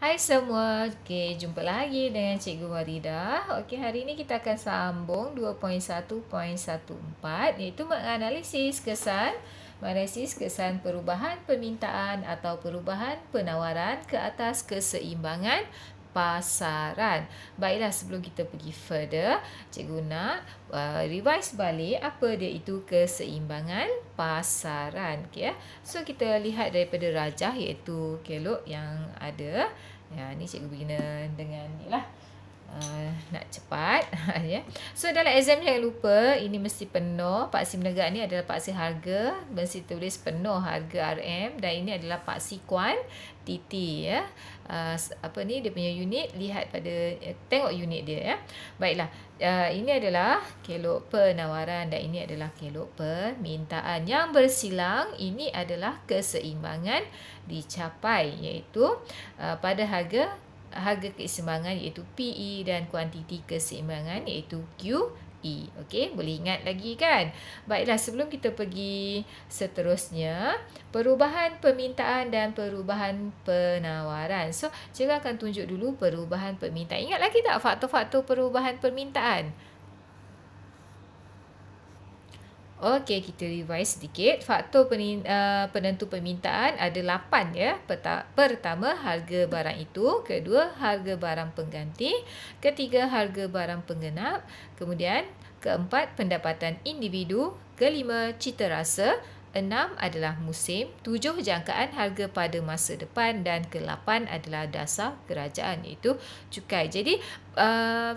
Hai semua, okey, jumpa lagi dengan Cikgu Waridah. Okey, hari ini kita akan sambung 2.1.14 iaitu menganalisis kesan perubahan permintaan atau perubahan penawaran ke atas keseimbangan pasaran. Baiklah, sebelum kita pergi further, Cikgu nak revise balik apa dia itu keseimbangan pasaran. Okay, ya. So, kita lihat daripada rajah iaitu kelok yang ada. Ya, ni cikgu guna dengan ni lah. Nak cepat. Ya. So, dalam exam jangan lupa, ini mesti penuh. Paksi menegak ni adalah paksi harga. Mesti tulis penuh harga RM. Dan ini adalah paksi kuantiti. Ya. Apa ni, dia punya unit. Lihat pada, tengok unit dia. Ya. Baiklah. Ini adalah kelok penawaran dan ini adalah kelok permintaan. Yang bersilang, ini adalah keseimbangan dicapai. Iaitu pada harga keseimbangan iaitu PE dan kuantiti keseimbangan iaitu QE. Okey, boleh ingat lagi kan? Baiklah, sebelum kita pergi seterusnya, perubahan permintaan dan perubahan penawaran. So, cikgu akan tunjuk dulu perubahan permintaan. Ingat lagi tak faktor-faktor perubahan permintaan? Okey, kita revise sedikit. Faktor penentu permintaan ada 8 ya. Pertama, harga barang itu. Kedua, harga barang pengganti. Ketiga, harga barang penggenap. Kemudian, keempat, pendapatan individu. Kelima, cita rasa. 6 adalah musim, 7 jangkaan harga pada masa depan dan ke-8 adalah dasar kerajaan iaitu cukai. Jadi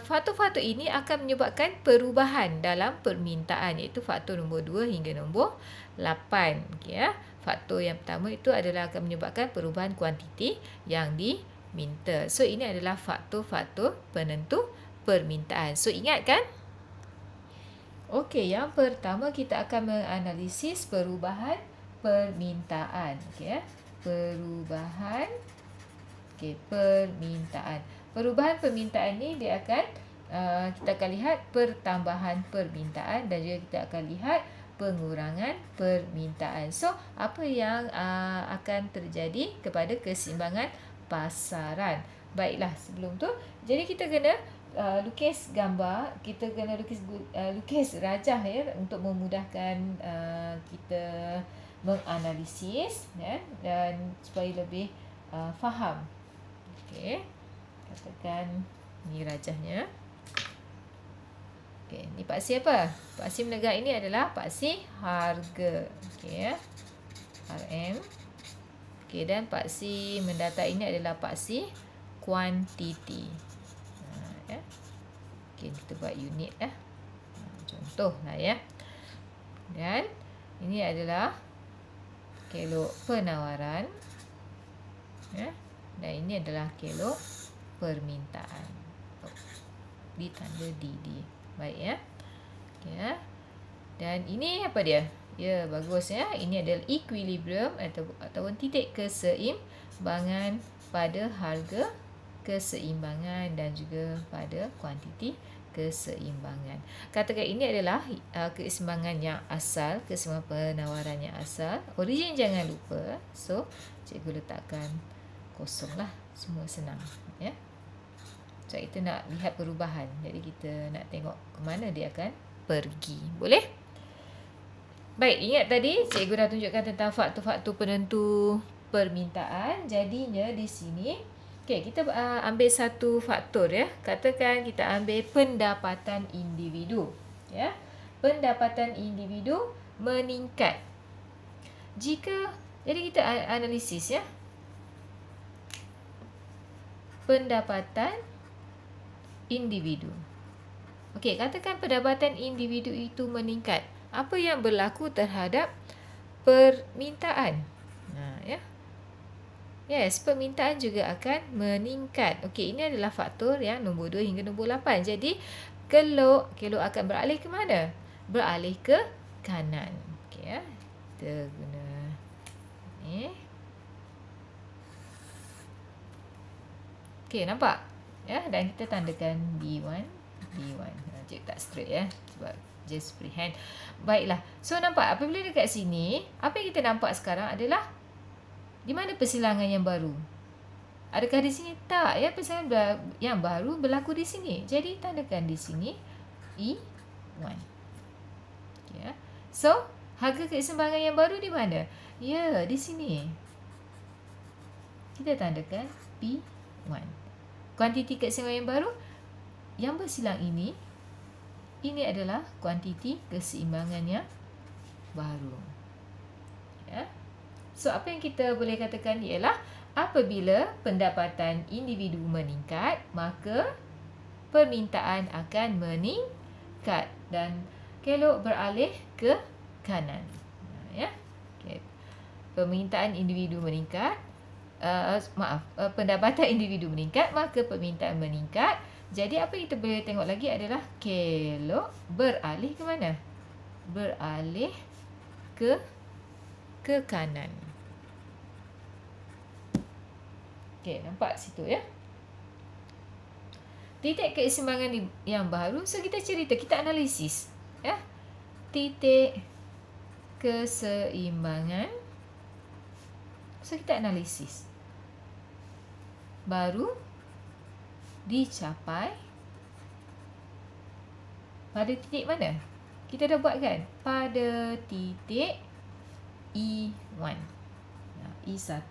faktor-faktor ini akan menyebabkan perubahan dalam permintaan iaitu faktor nombor 2 hingga nombor 8. Okay, ya. Faktor yang pertama itu adalah akan menyebabkan perubahan kuantiti yang diminta. So ini adalah faktor-faktor penentu permintaan. So ingat kan? Okey, yang pertama kita akan menganalisis perubahan permintaan. Okey, ya. Perubahan permintaan. Perubahan permintaan ni dia akan kita akan lihat pertambahan permintaan dan juga kita akan lihat pengurangan permintaan. So, apa yang akan terjadi kepada keseimbangan pasaran? Baiklah, sebelum tu, jadi kita kena lukis gambar, kita kena lukis rajah ya untuk memudahkan kita menganalisis ya, dan supaya lebih faham. Okey. Katakan ni rajahnya. Okey, ni paksi apa? Paksi menegak ini adalah paksi harga. Okey ya. RM. Okey, dan paksi mendata ini adalah paksi kuantiti. Ya. Okey, kita buat unit lah. Contoh lah ya. Dan ini adalah kelok penawaran. Ya. Dan ini adalah kelok permintaan. Ditanda DD. Baik ya. Okey ya. Dan ini apa dia? Ya, bagus ya. Ini adalah equilibrium ataupun titik keseimbangan pada harga keseimbangan dan juga pada kuantiti keseimbangan. Katakan ini adalah keseimbangan yang asal, keseimbangan penawaran yang asal. Origin jangan lupa. So, cikgu letakkan kosong lah. Semua senang. Ya. So, kita nak lihat perubahan. Jadi, kita nak tengok ke mana dia akan pergi. Boleh? Baik, ingat tadi cikgu dah tunjukkan tentang faktor-faktor penentu permintaan. Jadinya di sini okey, kita ambil satu faktor ya. Katakan kita ambil pendapatan individu. Ya. Pendapatan individu meningkat. Jadi kita analisis ya. Pendapatan individu. Okey, katakan pendapatan individu itu meningkat. Apa yang berlaku terhadap permintaan? Ya. Yes, permintaan juga akan meningkat. Okey, ini adalah faktor yang nombor 2 hingga nombor 8. Jadi, kelok akan beralih ke mana? Beralih ke kanan. Okey ya. Kita guna ni. Okey, nampak? Ya, dan kita tandakan B1. Cikgu tak straight ya. Sebab just freehand. Baiklah. So, nampak apabila dekat sini, apa yang kita nampak sekarang adalah di mana persilangan yang baru? Adakah di sini? Tak, ya. Persamaan yang baru berlaku di sini. Jadi tandakan di sini E1. Okay, ya. So, harga keseimbangan yang baru di mana? Ya, di sini. Kita tandakan P1. Kuantiti keseimbangan yang baru yang bersilang ini adalah kuantiti keseimbangan yang baru. Ya. So, apa yang kita boleh katakan ialah apabila pendapatan individu meningkat, maka permintaan akan meningkat dan kelok beralih ke kanan. Ya. Okay. Permintaan individu meningkat, pendapatan individu meningkat, maka permintaan meningkat. Jadi apa kita boleh tengok lagi adalah kelok beralih ke mana? Beralih ke kanan. Okey, nampak situ ya. Titik keseimbangan yang baru, so kita cerita, kita analisis ya. Titik keseimbangan, so kita analisis. Baru dicapai pada titik mana? Kita dah buat kan? Pada titik E1. E1.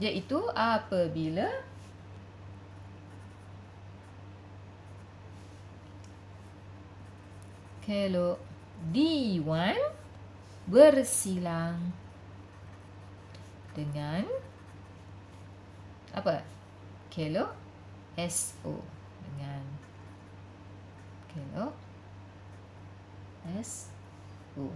Iaitu apabila kalau D1 bersilang dengan apa? Kalau SO dengan kalau SO.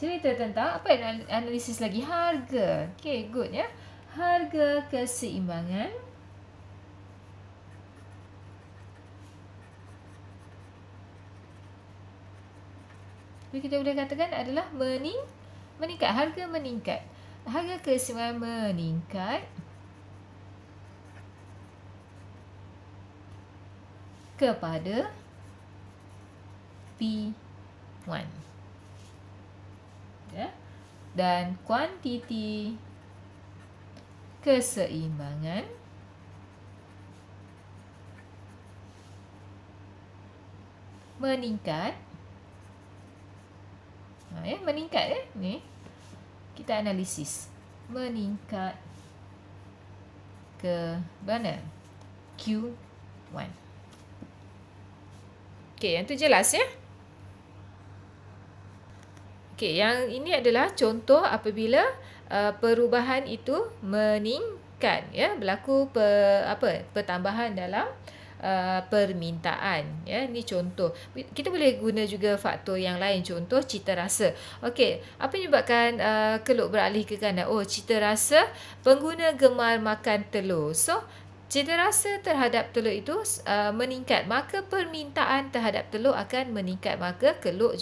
Cerita tentang apa yang analisis lagi? Harga. Okay, good ya. Harga keseimbangan kita boleh katakan adalah meningkat. Harga meningkat. Harga keseimbangan meningkat kepada P1. Ya. Dan kuantiti keseimbangan meningkat. Meningkat ya. Ni kita analisis. Meningkat ke mana? Q1. Okey, yang tu jelas ya. Okey, yang ini adalah contoh apabila perubahan itu meningkat ya, berlaku pertambahan dalam permintaan ya. Ini contoh. Kita boleh guna juga faktor yang lain, contoh cita rasa. Okey, apa yang menyebabkan keluk beralih ke kanan? Oh, cita rasa pengguna gemar makan telur. So, cita rasa terhadap telur itu meningkat, maka permintaan terhadap telur akan meningkat, maka keluk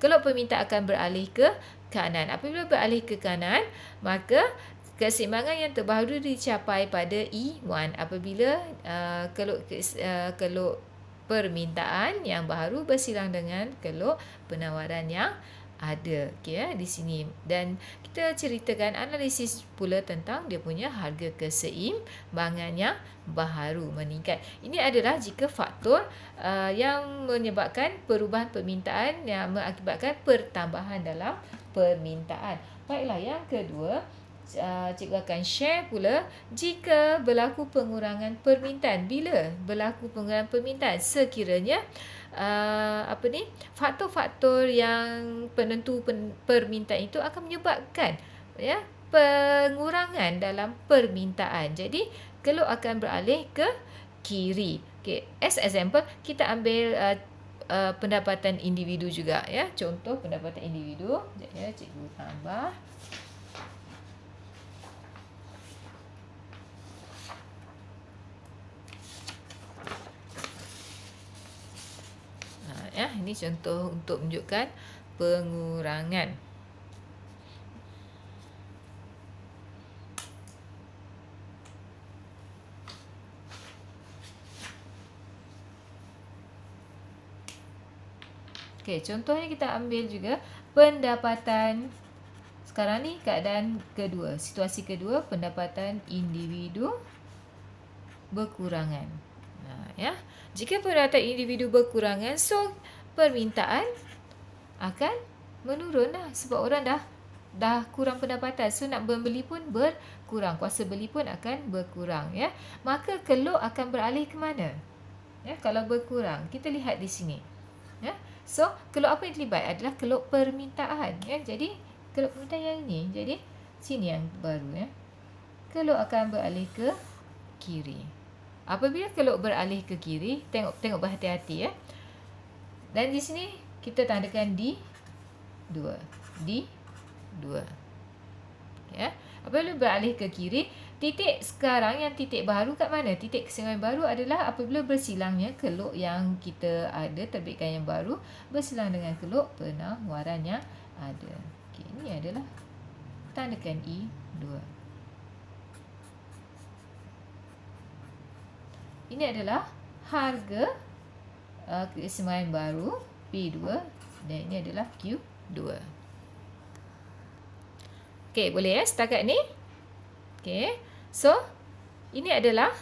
permintaan akan beralih ke kanan. Apabila beralih ke kanan, maka keseimbangan yang terbaru dicapai pada E1 apabila keluk permintaan yang baru bersilang dengan keluk penawaran yang ada. Okey ya, di sini. Dan kita ceritakan analisis pula tentang dia punya harga keseimbangan yang baru meningkat. Ini adalah jika faktor yang menyebabkan perubahan permintaan yang mengakibatkan pertambahan dalam permintaan. Baiklah, yang kedua, cikgu akan share pula jika berlaku pengurangan permintaan. Bila berlaku pengurangan permintaan? Sekiranya faktor-faktor yang penentu permintaan itu akan menyebabkan ya pengurangan dalam permintaan. Jadi keluk akan beralih ke kiri. Okay. As example, kita ambil pendapatan individu juga ya. Contoh pendapatan individu. Sekejap ya, cikgu tambah. Ya, ini contoh untuk menunjukkan pengurangan. Okey, contohnya kita ambil juga pendapatan Sekarang ni keadaan kedua, situasi kedua, pendapatan individu berkurangan. Ya. Jika pendapatan individu berkurangan, so permintaan akan menurun lah, sebab orang dah kurang pendapatan. So nak membeli pun berkurang, kuasa beli pun akan berkurang, ya. Maka keluk akan beralih ke mana? Ya, kalau berkurang, kita lihat di sini. Ya. So keluk apa yang terlibat adalah keluk permintaan, ya. Jadi keluk permintaan yang ini. Jadi sini yang baru, ya. Keluk akan beralih ke kiri. Apabila keluk beralih ke kiri, tengok berhati-hati, ya. Dan di sini kita tandakan D2. D2. Ya. Apabila beralih ke kiri, titik sekarang yang titik baru kat mana? Titik keseimbangan baru adalah apabila bersilangnya keluk yang kita ada terbitkan yang baru bersilang dengan keluk penawaran yang ada. Okey, ini adalah tandakan E2. Ini adalah harga keseimbangan baru P2 dan ini adalah Q2. Okey, boleh, ya, setakat ni. Okey. So, ini adalah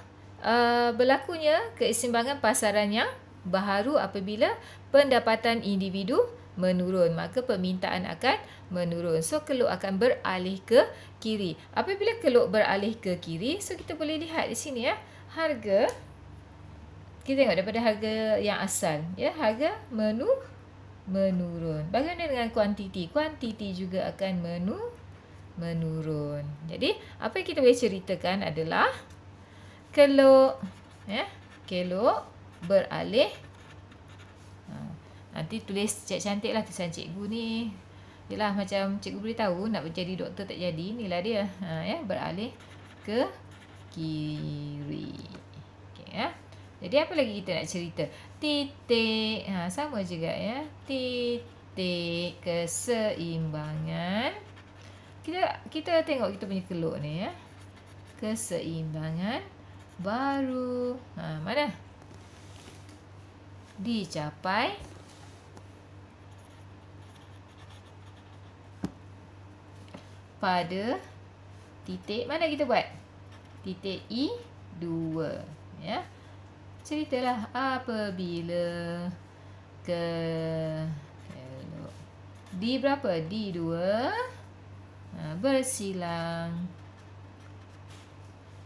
berlakunya keseimbangan pasaran yang baharu apabila pendapatan individu menurun, maka permintaan akan menurun. So, keluk akan beralih ke kiri. Apabila keluk beralih ke kiri, so kita boleh lihat di sini, ya, harga, kita tengok daripada harga yang asal, ya, harga menurun. Bagaimana dengan kuantiti? Kuantiti juga akan menurun. Jadi, apa yang kita boleh ceritakan adalah keluk, ya, keluk beralih. Nanti tulis cantik-cantiklah tulisan cikgu ni. Yalah, macam cikgu beritahu nak jadi doktor tak jadi. Inilah dia. Ya, beralih ke kiri. Okey, ya. Jadi apa lagi kita nak cerita? Titik, sama juga, ya. Titik keseimbangan. Kita tengok kita punya keluk ni, ya. Keseimbangan baru. Mana? Dicapai pada titik mana kita buat? Titik E2, ya. Ceritalah apabila D berapa? D2 bersilang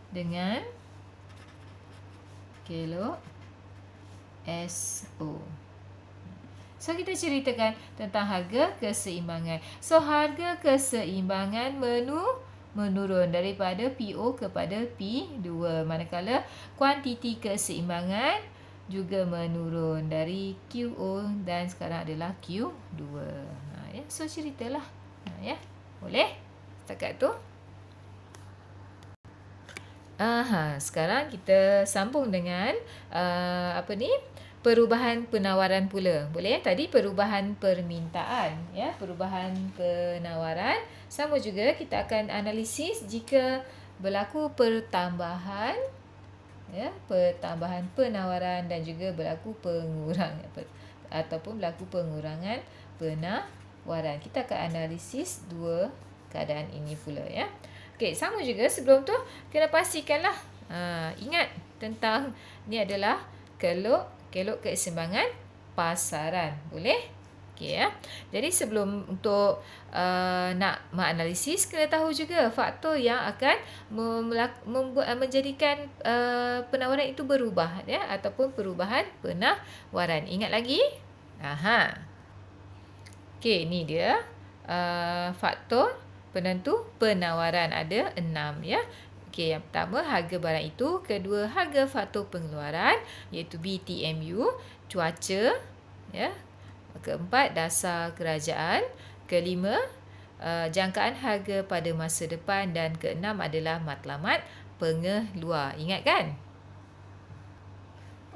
dengan keluk SO. So, kita ceritakan tentang harga keseimbangan. So, harga keseimbangan menurun daripada PO kepada P2. Manakala kuantiti keseimbangan juga menurun dari QO dan sekarang adalah Q2. Ya, so ceritalah. Ya, boleh? Setakat tu. Sekarang kita sambung dengan perubahan penawaran pula. Boleh? Tadi perubahan permintaan, ya, perubahan penawaran. Sama juga kita akan analisis jika berlaku pertambahan, ya, pertambahan penawaran dan juga berlaku pengurangan ataupun berlaku pengurangan penawaran. Kita akan analisis dua keadaan ini pula, ya. Okey, sama juga sebelum tu kena pastikanlah ingat tentang ni adalah keluk keseimbangan pasaran. Boleh? Okey, ya. Jadi sebelum untuk nak menganalisis, kena tahu juga faktor yang akan menjadikan penawaran itu berubah, ya, ataupun perubahan penawaran. Ingat lagi? Okey, ni dia faktor penentu penawaran, ada 6, ya. Okey, yang pertama harga barang itu, kedua harga faktor pengeluaran iaitu BTMU, cuaca, ya. Keempat, dasar kerajaan, kelima, jangkaan harga pada masa depan dan keenam adalah matlamat pengeluar. Ingat kan?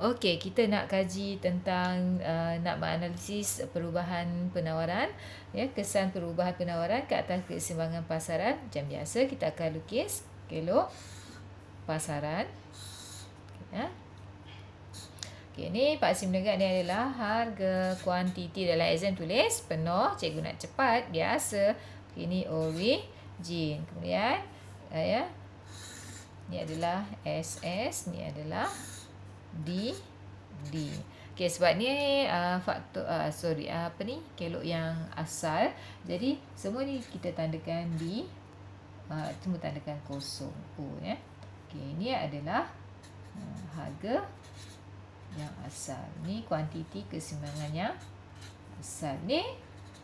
Okey, kita nak kaji tentang nak menganalisis perubahan penawaran, ya, kesan perubahan penawaran ke atas keseimbangan pasaran. Macam biasa kita akan lukis keluk pasaran, ya. Okey, ni Pak Sim Negak ni adalah harga kuantiti. Dalam exam tulis penuh, cikgu nak cepat, biasa Ini origin. Kemudian ya, ni adalah SS, ni adalah D. Okey, sebab ni faktor kelok yang asal. Jadi semua ni kita tandakan di cuma tandakan kosong ya. Okey, ini adalah harga yang asal. Ni kuantiti keseimbangan yang asal. Ni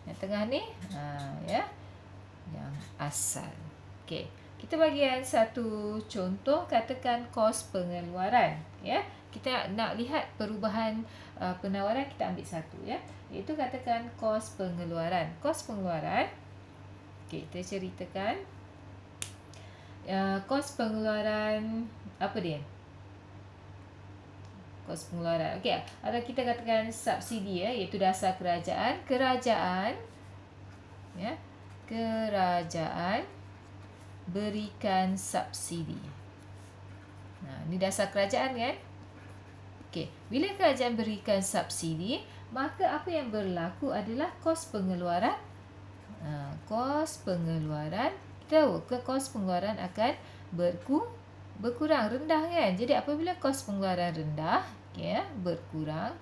yang tengah ni ya, yang asal. Okey, kita bagian satu contoh, katakan kos pengeluaran ya. Kita nak lihat perubahan penawaran, kita ambil satu ya. Iaitu katakan kos pengeluaran. Kos pengeluaran. Okey, kita ceritakan kos pengeluaran apa dia? Kos pengeluaran. Okey, ada kita katakan subsidi ya, iaitu dasar kerajaan. Kerajaan ya. Kerajaan berikan subsidi. Ni dasar kerajaan kan? Okey, bila kerajaan berikan subsidi, maka apa yang berlaku adalah kos pengeluaran. Kos pengeluaran, kita tahu ke kos pengeluaran akan berkurang, rendah kan? Jadi apabila kos pengeluaran rendah, okay, berkurang.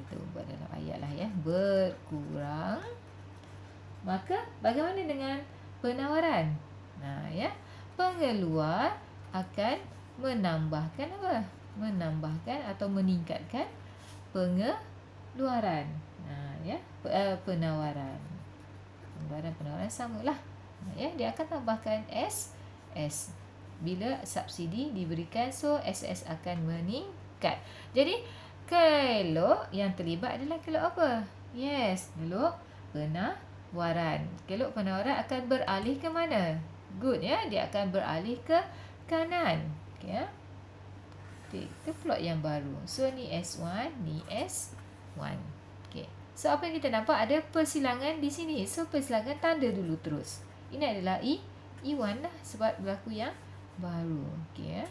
Itu buat dalam ayat lah ya, berkurang. Maka bagaimana dengan penawaran? Ya, pengeluar akan menambahkan apa? Menambahkan atau meningkatkan pengeluaran. Ya, penawaran. Penawaran samalah. Ya, dia akan tambahkan SS. Bila subsidi diberikan, so SS akan meningkat. Jadi, kelok yang terlibat adalah kelok apa? Yes, kelok penawaran. Kelok penawaran akan beralih ke mana? Good ya, dia akan beralih ke kanan. Okay, ya. Kita plot yang baru. So ni S1, ni S1. Okay. So apa yang kita nampak, ada persilangan di sini. So persilangan tanda dulu terus. Ini adalah E1 lah, sebab berlaku yang baru. Okay, ya.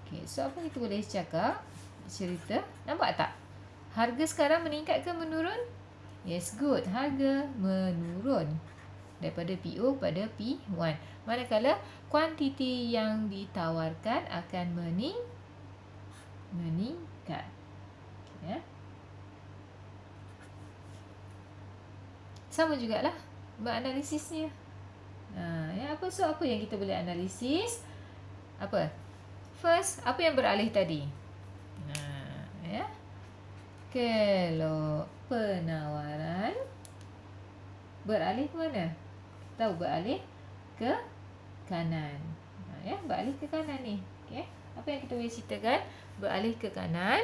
Okay, so apa kita boleh cakap? Cerita. Nampak tak? Harga sekarang meningkat ke menurun? Yes, good. Harga menurun daripada PO pada P1. Manakala kuantiti yang ditawarkan akan meningkat. Ya. Sama jugalah menganalisisnya. Ya, apa yang kita boleh analisis? Apa? First, apa yang beralih tadi? Ya. Kalau penawaran beralih ke mana? Tahu, beralih ke kanan. Ya, beralih ke kanan ni. Okey. Apa yang kita boleh ceritakan? Beralih ke kanan.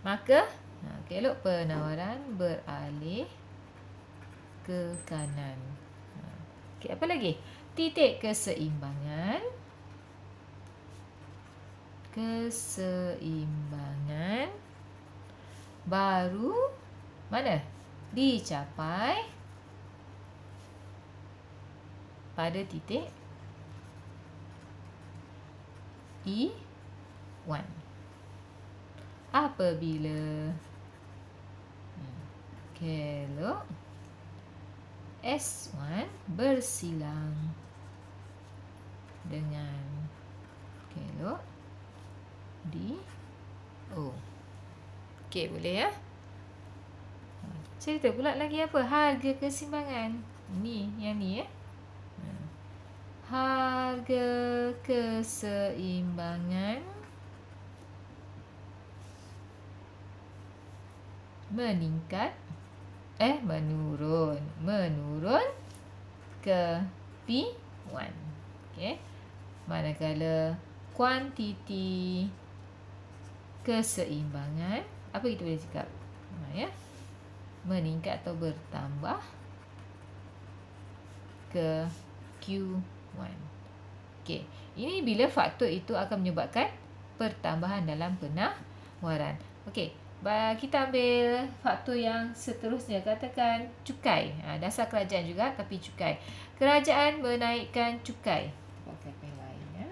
Maka kelok penawaran beralih ke kanan. Okey, apa lagi? Titik keseimbangan. Keseimbangan baru mana? Dicapai pada titik E1 apabila kelok S1 bersilang dengan kelok DO. Okey, boleh ya? Cerita pula lagi apa? Harga keseimbangan. Ni, yang ni ya. Harga keseimbangan meningkat, menurun ke P1. Okey. Manakala kuantiti keseimbangan, apa kita boleh cakap? Ya. Meningkat atau bertambah ke Q1. Okey, ini bila faktor itu akan menyebabkan pertambahan dalam penawaran. Okey, kita ambil faktor yang seterusnya, katakan cukai. Dasar kerajaan juga, tapi cukai. Kerajaan menaikkan cukai. Pakai pen lain ya.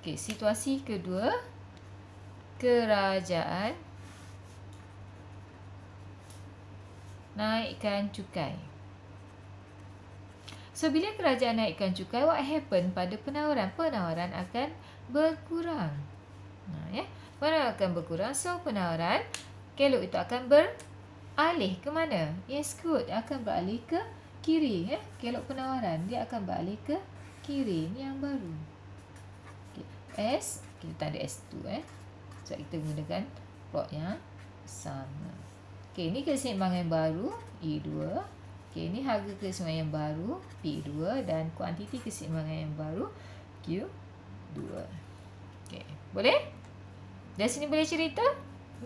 Okey, situasi kedua, kerajaan naikkan cukai. So, bila kerajaan naikkan cukai, what happen pada penawaran? Penawaran akan berkurang. Ya, penawaran akan berkurang. So, penawaran, kelok itu akan beralih ke mana? Yes, good. Akan beralih ke kiri. Kelok penawaran, dia akan beralih ke kiri. Ini yang baru. Okay. S, kita tak ada S2. So, kita gunakan plot yang sama. Okay, ini keseimbangan baru, E2. Okey, ini harga keseimbangan yang baru, P2, dan kuantiti keseimbangan yang baru, Q2. Okey, boleh? Dari sini boleh cerita?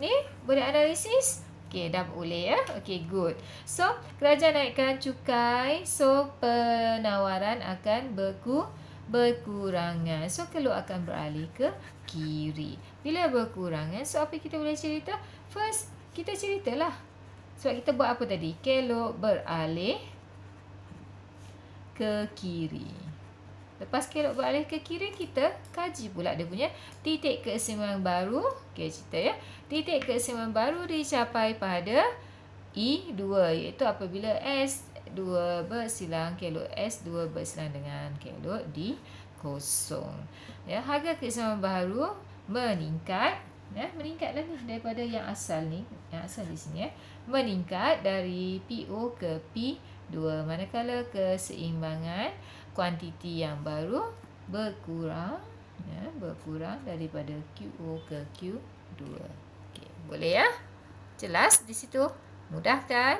Ni, boleh analisis? Okey, dah boleh ya. Okey, good. So, kerajaan naikkan cukai, so penawaran akan berkurangan. So, keluk akan beralih ke kiri. Bila berkurangan, so apa kita boleh cerita? First, kita ceritalah. Sebab kita buat apa tadi? Kelok beralih ke kiri. Lepas kelok beralih ke kiri, kita kaji pula dia punya titik keseimbangan baru. Okey, cerita ya. Titik keseimbangan baru dicapai pada E2, iaitu apabila S2 bersilang, kelok S2 bersilang dengan kelok di kosong. Ya, harga keseimbangan baru meningkat. Ya, meningkatlah ni daripada yang asal ni, yang asal di sini ya. Meningkat dari PO ke P2, manakala keseimbangan kuantiti yang baru berkurang, ya, berkurang daripada QO ke Q2. Okey, boleh ya? Jelas di situ? Mudah kan?